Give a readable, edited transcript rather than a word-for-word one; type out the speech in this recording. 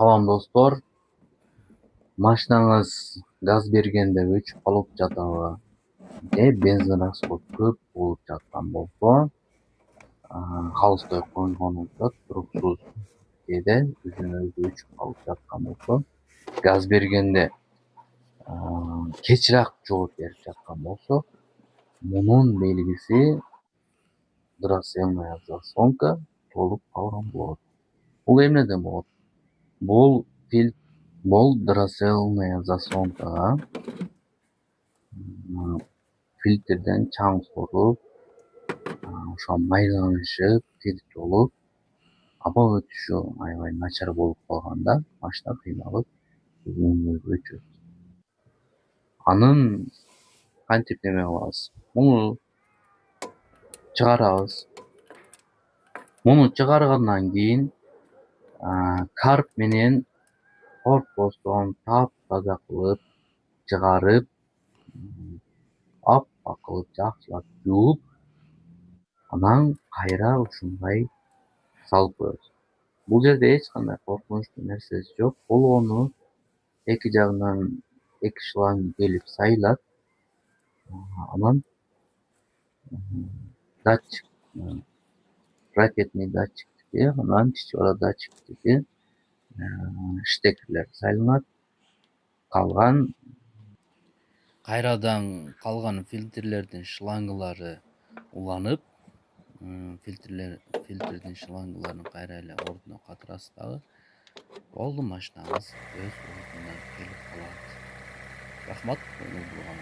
Салам достор, машинаңыз газ бергенде өчүп калып жатабы же бензин расход көп болуп жаткан болсо, калыстай койгон учат туруксуз кээде өзүнөн өзү өчүп калып жаткан болсо, газ бергенде кечирээк жооп берип жаткан болсо, мунун белгиси дросельная заслонка толуп калган болот. Бул эмнеден болот? Бул дросельная заслонкага фильтрден чаң соруп, ошо майланышып, тирт болуп, аба өтүшү аябай начар болуп калганда машина кыйналып өчөт. Анын кантип неме кылабыз? Муну чыгарабыз. Муну чыгаргандан кийин карп менен корпустун таптаза кылып чыгарып, аппак кылып жакшылап жууп, анан кайра ушундай салып коебуз. Бул жерде эч кандай коркунучтуу нерсеси жок. Болгону эки жагынан эки шланг келип сайылат. Анан датчик, ракетный датчиктики, анан чечвара датчиктики штекерлер сайланат. Кайрадан калган фильтрлердин шлангылары уланып, фильтрдин шлангыларын кайра эле ордуна калтырасыз дагы. Болду, машинаңыз өз ордуна келип калат. Рахмат, көңүл бурган.